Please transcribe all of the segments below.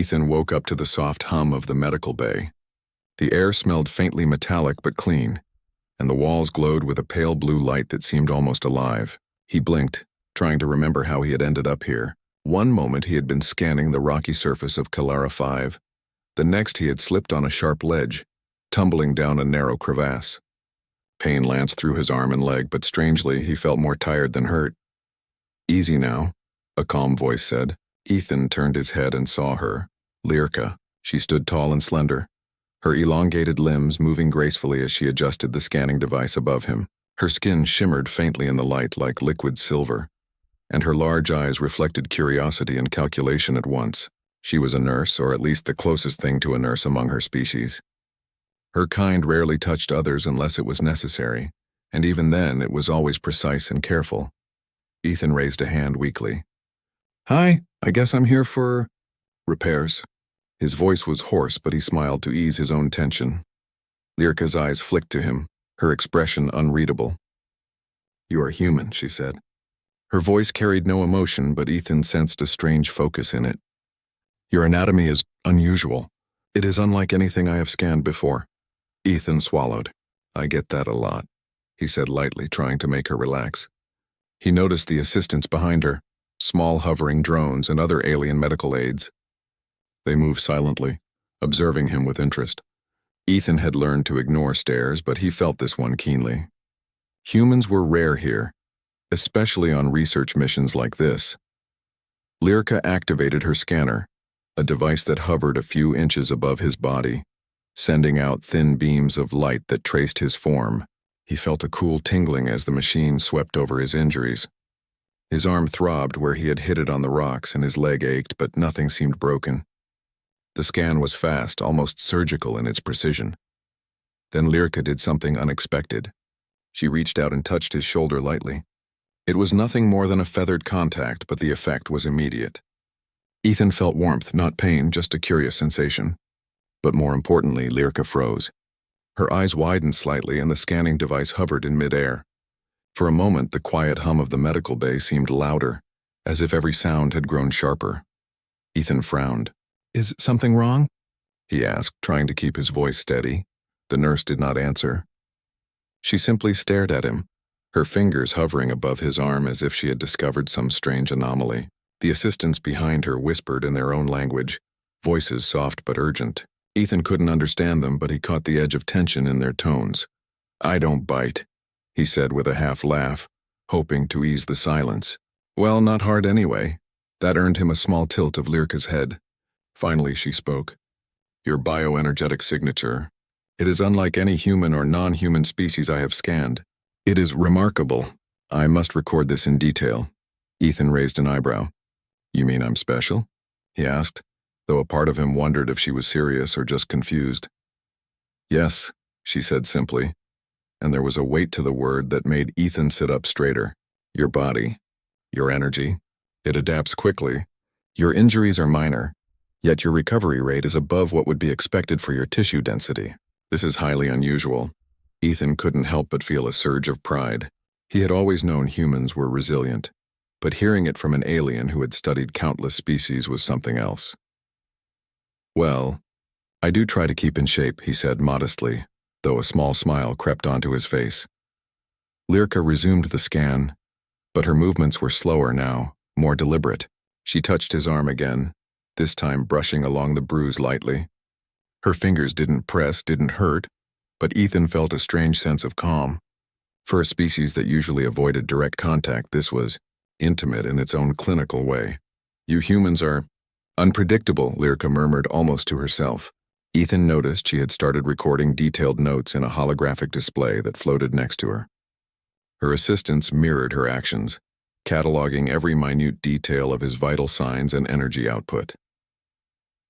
Ethan woke up to the soft hum of the medical bay. The air smelled faintly metallic but clean, and the walls glowed with a pale blue light that seemed almost alive. He blinked, trying to remember how he had ended up here. One moment he had been scanning the rocky surface of Kalara 5. The next he had slipped on a sharp ledge, tumbling down a narrow crevasse. Pain lanced through his arm and leg, but strangely he felt more tired than hurt. "Easy now," a calm voice said. Ethan turned his head and saw her, Lyrka. She stood tall and slender, her elongated limbs moving gracefully as she adjusted the scanning device above him. Her skin shimmered faintly in the light like liquid silver, and her large eyes reflected curiosity and calculation at once. She was a nurse, or at least the closest thing to a nurse among her species. Her kind rarely touched others unless it was necessary, and even then it was always precise and careful. Ethan raised a hand weakly. "Hi, I guess I'm here for repairs." His voice was hoarse, but he smiled to ease his own tension. Lyrka's eyes flicked to him, her expression unreadable. "You are human," she said. Her voice carried no emotion, but Ethan sensed a strange focus in it. "Your anatomy is unusual. It is unlike anything I have scanned before." Ethan swallowed. "I get that a lot," he said lightly, trying to make her relax. He noticed the assistants behind her, small hovering drones and other alien medical aids. They moved silently, observing him with interest. Ethan had learned to ignore stares, but he felt this one keenly. Humans were rare here, especially on research missions like this. Lyrka activated her scanner, a device that hovered a few inches above his body, sending out thin beams of light that traced his form. He felt a cool tingling as the machine swept over his injuries. His arm throbbed where he had hit it on the rocks, and his leg ached, but nothing seemed broken. The scan was fast, almost surgical in its precision. Then Lyrka did something unexpected. She reached out and touched his shoulder lightly. It was nothing more than a feathered contact, but the effect was immediate. Ethan felt warmth, not pain, just a curious sensation. But more importantly, Lyrka froze. Her eyes widened slightly and the scanning device hovered in midair. For a moment, the quiet hum of the medical bay seemed louder, as if every sound had grown sharper. Ethan frowned. "Is something wrong?" he asked, trying to keep his voice steady. The nurse did not answer. She simply stared at him, her fingers hovering above his arm as if she had discovered some strange anomaly. The assistants behind her whispered in their own language, voices soft but urgent. Ethan couldn't understand them, but he caught the edge of tension in their tones. "I don't bite," he said with a half laugh, hoping to ease the silence. "Well, not hard anyway." That earned him a small tilt of Lyrka's head. Finally she spoke. "Your bioenergetic signature. It is unlike any human or non-human species I have scanned. It is remarkable. I must record this in detail." Ethan raised an eyebrow. "You mean I'm special?" he asked, though a part of him wondered if she was serious or just confused. "Yes," she said simply, and there was a weight to the word that made Ethan sit up straighter. "Your body, your energy, it adapts quickly. Your injuries are minor, yet your recovery rate is above what would be expected for your tissue density. This is highly unusual." Ethan couldn't help but feel a surge of pride. He had always known humans were resilient, but hearing it from an alien who had studied countless species was something else. "Well, I do try to keep in shape," he said modestly, though a small smile crept onto his face. Lyrka resumed the scan, but her movements were slower now, more deliberate. She touched his arm again, this time brushing along the bruise lightly. Her fingers didn't press, didn't hurt, but Ethan felt a strange sense of calm. For a species that usually avoided direct contact, this was intimate in its own clinical way. "You humans are unpredictable," Lyrka murmured almost to herself. Ethan noticed she had started recording detailed notes in a holographic display that floated next to her. Her assistants mirrored her actions, cataloging every minute detail of his vital signs and energy output.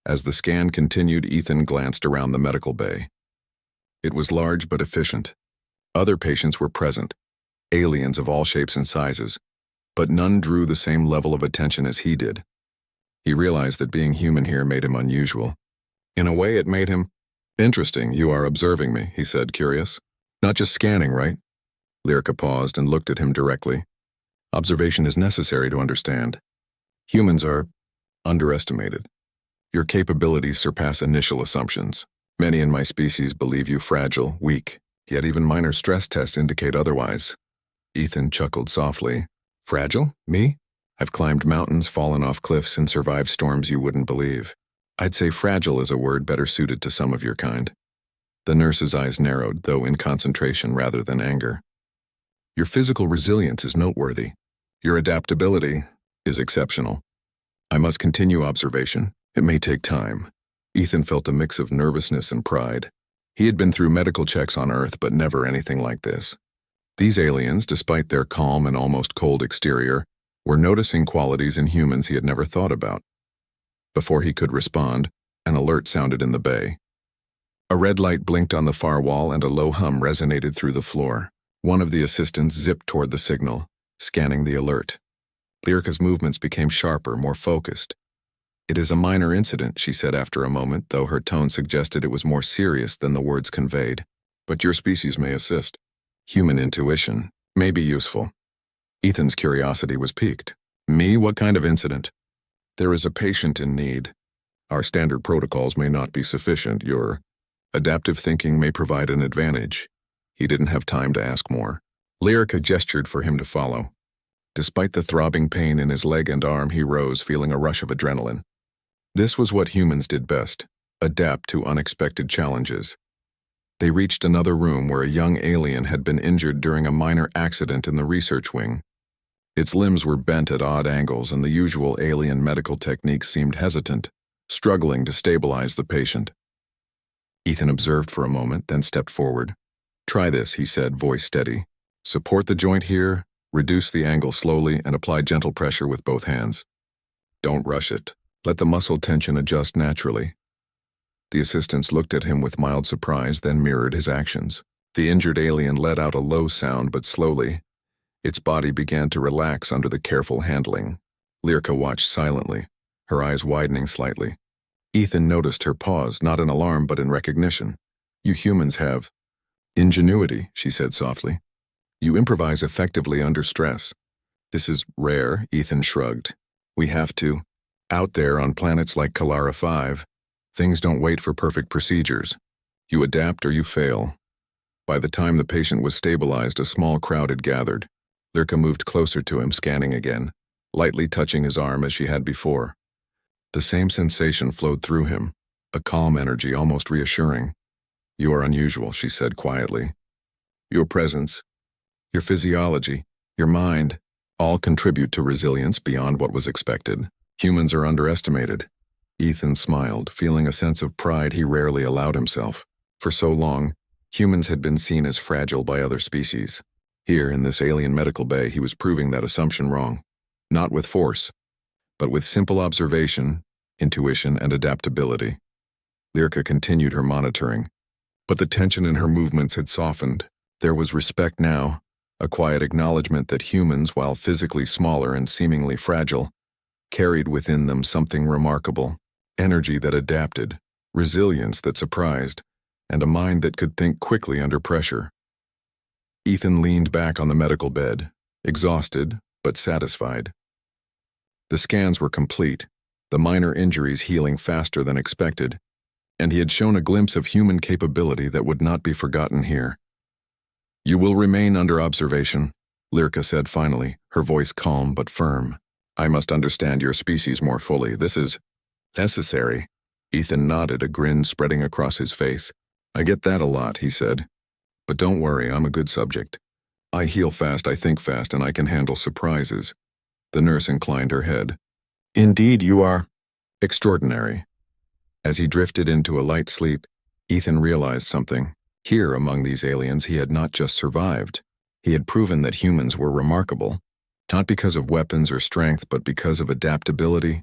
As the scan continued, Ethan glanced around the medical bay. It was large but efficient. Other patients were present, aliens of all shapes and sizes, but none drew the same level of attention as he did. He realized that being human here made him unusual. In a way, it made him interesting. "You are observing me," he said, curious. "Not just scanning, right?" Lyrka paused and looked at him directly. "Observation is necessary to understand. Humans are underestimated. Your capabilities surpass initial assumptions. Many in my species believe you fragile, weak, yet even minor stress tests indicate otherwise. Ethan chuckled softly. Fragile? Me? I've climbed mountains, fallen off cliffs, and survived storms you wouldn't believe. I'd say fragile is a word better suited to some of your kind. The nurse's eyes narrowed, though in concentration rather than anger. Your physical resilience is noteworthy. Your adaptability is exceptional. I must continue observation. It may take time. Ethan felt a mix of nervousness and pride. He had been through medical checks on Earth, but never anything like this. These aliens, despite their calm and almost cold exterior, were noticing qualities in humans he had never thought about. Before he could respond, an alert sounded in the bay. A red light blinked on the far wall and a low hum resonated through the floor. One of the assistants zipped toward the signal, scanning the alert. Lyrica's movements became sharper, more focused. It is a minor incident, she said after a moment, though her tone suggested it was more serious than the words conveyed. But your species may assist. Human intuition may be useful. Ethan's curiosity was piqued. Me? What kind of incident? There is a patient in need. Our standard protocols may not be sufficient. Your adaptive thinking may provide an advantage. He didn't have time to ask more. Lyrica gestured for him to follow. Despite the throbbing pain in his leg and arm, he rose, feeling a rush of adrenaline. This was what humans did best, adapt to unexpected challenges. They reached another room where a young alien had been injured during a minor accident in the research wing. Its limbs were bent at odd angles, and the usual alien medical techniques seemed hesitant, struggling to stabilize the patient. Ethan observed for a moment, then stepped forward. Try this, he said, voice steady. Support the joint here, reduce the angle slowly, and apply gentle pressure with both hands. Don't rush it. Let the muscle tension adjust naturally. The assistants looked at him with mild surprise, then mirrored his actions. The injured alien let out a low sound, but slowly. Its body began to relax under the careful handling. Lyrica watched silently, her eyes widening slightly. Ethan noticed her pause, not in alarm but in recognition. You humans have ingenuity, she said softly. You improvise effectively under stress. This is rare, Ethan shrugged. We have to. Out there on planets like Kalara 5, things don't wait for perfect procedures. You adapt or you fail. By the time the patient was stabilized, a small crowd had gathered. Lyrica moved closer to him, scanning again, lightly touching his arm as she had before. The same sensation flowed through him, a calm energy, almost reassuring. You are unusual, she said quietly. Your presence, your physiology, your mind, all contribute to resilience beyond what was expected. Humans are underestimated. Ethan smiled, feeling a sense of pride he rarely allowed himself. For so long, humans had been seen as fragile by other species. Here, in this alien medical bay, he was proving that assumption wrong. Not with force, but with simple observation, intuition, and adaptability. Lyrica continued her monitoring, but the tension in her movements had softened. There was respect now, a quiet acknowledgement that humans, while physically smaller and seemingly fragile, carried within them something remarkable, energy that adapted, resilience that surprised, and a mind that could think quickly under pressure. Ethan leaned back on the medical bed, exhausted but satisfied. The scans were complete, the minor injuries healing faster than expected, and he had shown a glimpse of human capability that would not be forgotten here. You will remain under observation, Lyrica said finally, her voice calm but firm. I must understand your species more fully. This is necessary. Ethan nodded, a grin spreading across his face. I get that a lot, he said. But don't worry, I'm a good subject. I heal fast, I think fast, and I can handle surprises. The nurse inclined her head. Indeed, you are extraordinary. As he drifted into a light sleep, Ethan realized something. Here, among these aliens, he had not just survived. He had proven that humans were remarkable. Not because of weapons or strength, but because of adaptability,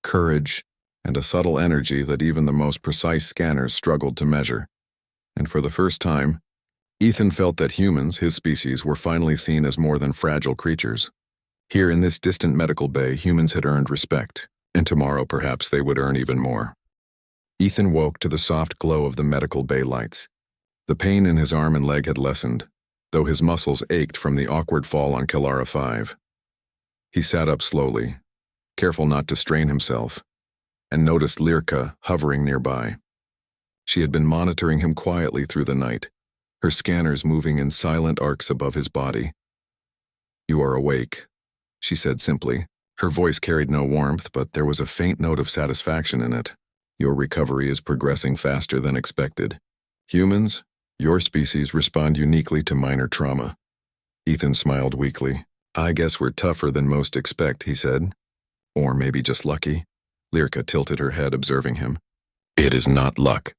courage, and a subtle energy that even the most precise scanners struggled to measure. And for the first time, Ethan felt that humans, his species, were finally seen as more than fragile creatures. Here in this distant medical bay, humans had earned respect, and tomorrow perhaps they would earn even more. Ethan woke to the soft glow of the medical bay lights. The pain in his arm and leg had lessened, though his muscles ached from the awkward fall on Kalara 5. He sat up slowly, careful not to strain himself, and noticed Lirka hovering nearby. She had been monitoring him quietly through the night, her scanners moving in silent arcs above his body. "You are awake," she said simply. Her voice carried no warmth, but there was a faint note of satisfaction in it. "Your recovery is progressing faster than expected. Humans, your species respond uniquely to minor trauma." Ethan smiled weakly. "I guess we're tougher than most expect," he said. "Or maybe just lucky." Lirka tilted her head, observing him. "It is not luck.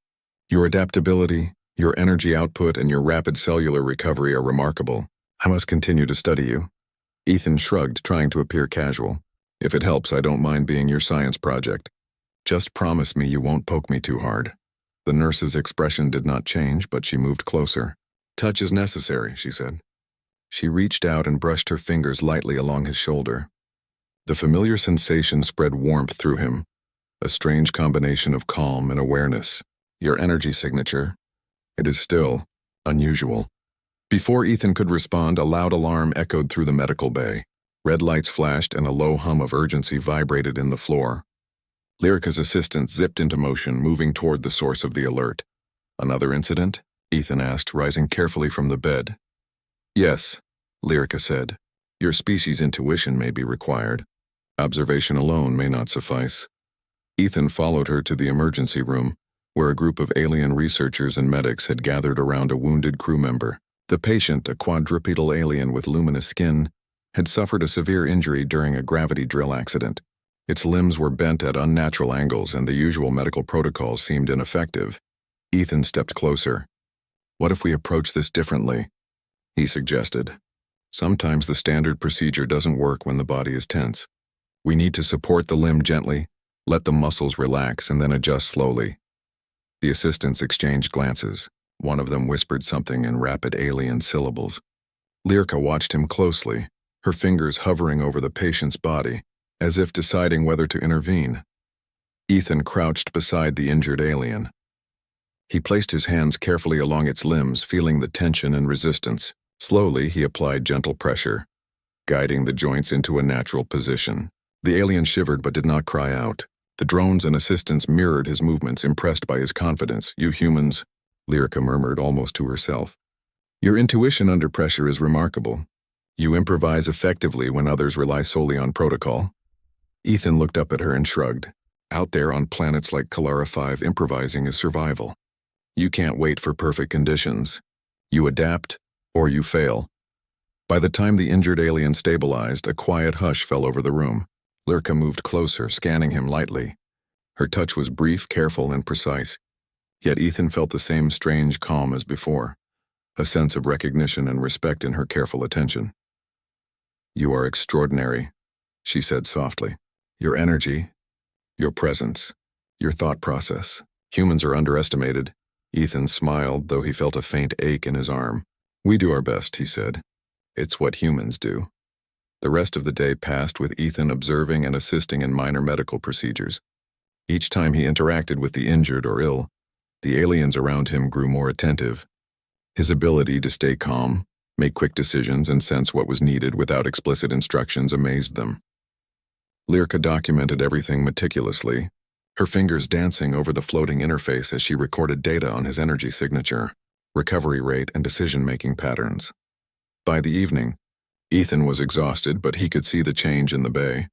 Your adaptability, your energy output, and your rapid cellular recovery are remarkable. I must continue to study you." Ethan shrugged, trying to appear casual. "If it helps, I don't mind being your science project. Just promise me you won't poke me too hard." The nurse's expression did not change, but she moved closer. "Touch is necessary," she said. She reached out and brushed her fingers lightly along his shoulder. The familiar sensation spread warmth through him, a strange combination of calm and awareness. "Your energy signature. It is still unusual." Before Ethan could respond, a loud alarm echoed through the medical bay. Red lights flashed and a low hum of urgency vibrated in the floor. Lirka's assistant zipped into motion, moving toward the source of the alert. "Another incident?" Ethan asked, rising carefully from the bed. "Yes," Lirka said. "Your species' intuition may be required. Observation alone may not suffice." Ethan followed her to the emergency room, where a group of alien researchers and medics had gathered around a wounded crew member. The patient, a quadrupedal alien with luminous skin, had suffered a severe injury during a gravity drill accident. Its limbs were bent at unnatural angles, and the usual medical protocols seemed ineffective. Ethan stepped closer. "What if we approach this differently?" he suggested. "Sometimes the standard procedure doesn't work when the body is tense. We need to support the limb gently, let the muscles relax, and then adjust slowly." The assistants exchanged glances. One of them whispered something in rapid alien syllables. Lirka watched him closely, her fingers hovering over the patient's body, as if deciding whether to intervene. Ethan crouched beside the injured alien. He placed his hands carefully along its limbs, feeling the tension and resistance. Slowly, he applied gentle pressure, guiding the joints into a natural position. The alien shivered but did not cry out. The drones and assistants mirrored his movements, impressed by his confidence. "You humans," Lirka murmured almost to herself. "Your intuition under pressure is remarkable. You improvise effectively when others rely solely on protocol." Ethan looked up at her and shrugged. "Out there on planets like Kalara 5, improvising is survival. You can't wait for perfect conditions. You adapt, or you fail." By the time the injured alien stabilized, a quiet hush fell over the room. Lirka moved closer, scanning him lightly. Her touch was brief, careful, and precise. Yet Ethan felt the same strange calm as before, a sense of recognition and respect in her careful attention. "You are extraordinary," she said softly. "Your energy, your presence, your thought process. Humans are underestimated." Ethan smiled, though he felt a faint ache in his arm. "We do our best," he said. "It's what humans do." The rest of the day passed with Ethan observing and assisting in minor medical procedures. Each time he interacted with the injured or ill, the aliens around him grew more attentive. His ability to stay calm, make quick decisions, and sense what was needed without explicit instructions amazed them. Lirka documented everything meticulously, her fingers dancing over the floating interface as she recorded data on his energy signature, recovery rate, and decision-making patterns. By the evening, Ethan was exhausted, but he could see the change in the bay.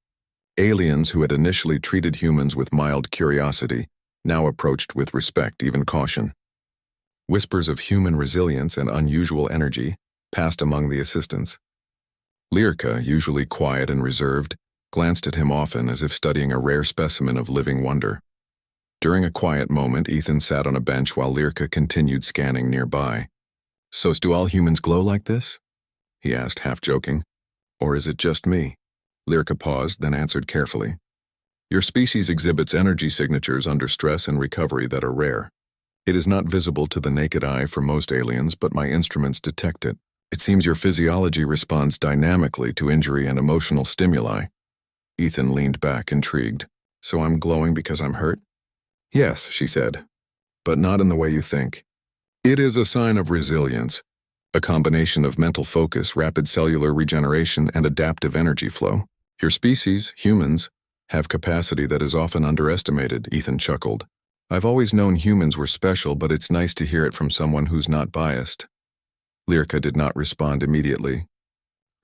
Aliens who had initially treated humans with mild curiosity now approached with respect, even caution. Whispers of human resilience and unusual energy passed among the assistants. Lirka, usually quiet and reserved, glanced at him often as if studying a rare specimen of living wonder. During a quiet moment, Ethan sat on a bench while Lirka continued scanning nearby. "So do all humans glow like this?" he asked, half joking. "Or is it just me?" Lirka paused, then answered carefully. "Your species exhibits energy signatures under stress and recovery that are rare. It is not visible to the naked eye for most aliens, but my instruments detect it. It seems your physiology responds dynamically to injury and emotional stimuli." Ethan leaned back, intrigued. "So I'm glowing because I'm hurt?" "Yes," she said, "but not in the way you think. It is a sign of resilience, a combination of mental focus, rapid cellular regeneration, and adaptive energy flow. Your species, humans, Have capacity that is often underestimated, Ethan chuckled. I've always known humans were special, but it's nice to hear it from someone who's not biased. Lyrka did not respond immediately.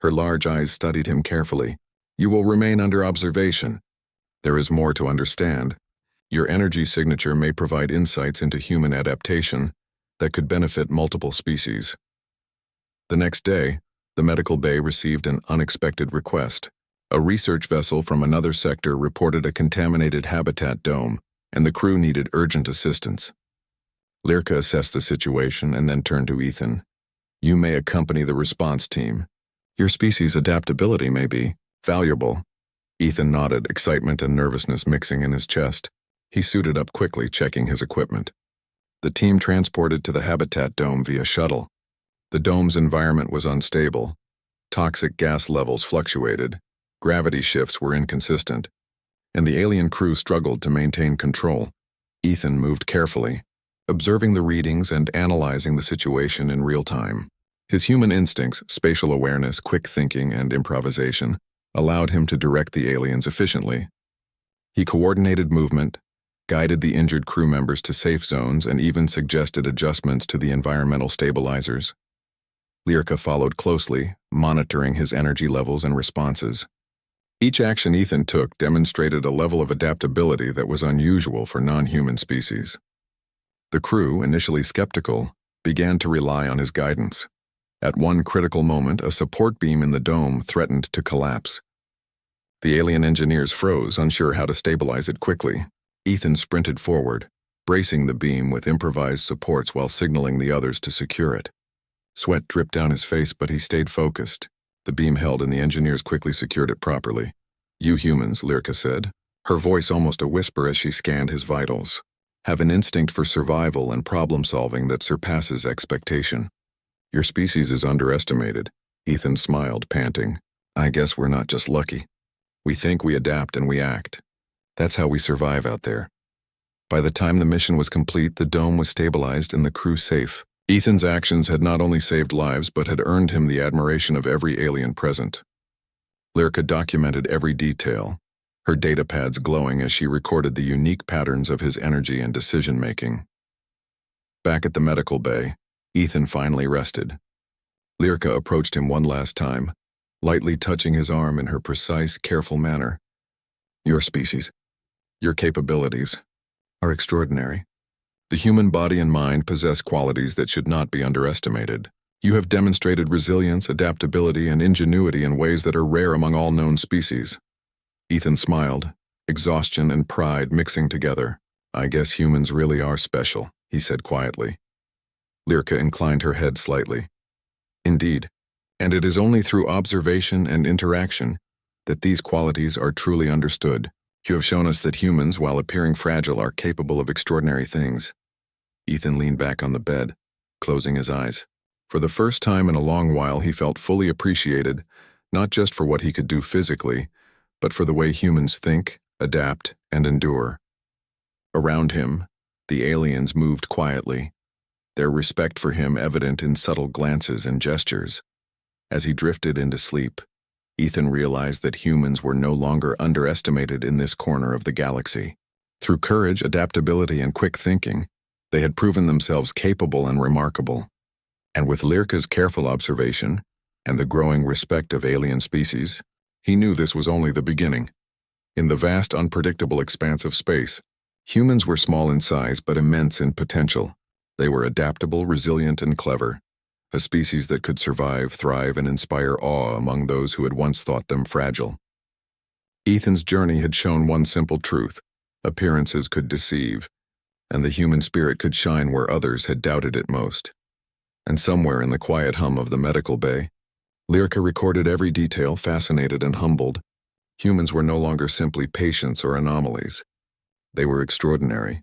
Her large eyes studied him carefully. You will remain under observation. There is more to understand. Your energy signature may provide insights into human adaptation that could benefit multiple species. The next day, the medical bay received an unexpected request. A research vessel from another sector reported a contaminated habitat dome, and the crew needed urgent assistance. Lyrka assessed the situation and then turned to Ethan. You may accompany the response team. Your species' adaptability may be valuable. Ethan nodded, excitement and nervousness mixing in his chest. He suited up quickly, checking his equipment. The team transported to the habitat dome via shuttle. The dome's environment was unstable. Toxic gas levels fluctuated, gravity shifts were inconsistent, and the alien crew struggled to maintain control. Ethan moved carefully, observing the readings and analyzing the situation in real time. His human instincts, spatial awareness, quick thinking, and improvisation allowed him to direct the aliens efficiently. He coordinated movement, guided the injured crew members to safe zones, and even suggested adjustments to the environmental stabilizers. Lyrka followed closely, monitoring his energy levels and responses. Each action Ethan took demonstrated a level of adaptability that was unusual for non-human species. The crew, initially skeptical, began to rely on his guidance. At one critical moment, a support beam in the dome threatened to collapse. The alien engineers froze, unsure how to stabilize it quickly. Ethan sprinted forward, bracing the beam with improvised supports while signaling the others to secure it. Sweat dripped down his face, but he stayed focused. The beam held and the engineers quickly secured it properly. You humans, Lyrka said, her voice almost a whisper as she scanned his vitals, have an instinct for survival and problem-solving that surpasses expectation. Your species is underestimated. Ethan smiled, panting. I guess we're not just lucky. We think, we adapt, and we act. That's how we survive out there. By the time the mission was complete, the dome was stabilized and the crew safe. Ethan's actions had not only saved lives, but had earned him the admiration of every alien present. Lyrka documented every detail, her data pads glowing as she recorded the unique patterns of his energy and decision-making. Back at the medical bay, Ethan finally rested. Lyrka approached him one last time, lightly touching his arm in her precise, careful manner. Your species, your capabilities, are extraordinary. The human body and mind possess qualities that should not be underestimated. You have demonstrated resilience, adaptability, and ingenuity in ways that are rare among all known species. Ethan smiled, exhaustion and pride mixing together. I guess humans really are special, he said quietly. Lyrka inclined her head slightly. Indeed, and it is only through observation and interaction that these qualities are truly understood. You have shown us that humans, while appearing fragile, are capable of extraordinary things. Ethan leaned back on the bed, closing his eyes. For the first time in a long while, he felt fully appreciated, not just for what he could do physically, but for the way humans think, adapt, and endure. Around him, the aliens moved quietly, their respect for him evident in subtle glances and gestures. As he drifted into sleep, Ethan realized that humans were no longer underestimated in this corner of the galaxy. Through courage, adaptability, and quick thinking, they had proven themselves capable and remarkable. And with Lyrka's careful observation and the growing respect of alien species, he knew this was only the beginning. In the vast, unpredictable expanse of space, humans were small in size but immense in potential. They were adaptable, resilient, and clever, a species that could survive, thrive, and inspire awe among those who had once thought them fragile. Ethan's journey had shown one simple truth: appearances could deceive, and the human spirit could shine where others had doubted it most. And somewhere in the quiet hum of the medical bay, Lyrka recorded every detail, fascinated and humbled. Humans were no longer simply patients or anomalies. They were extraordinary,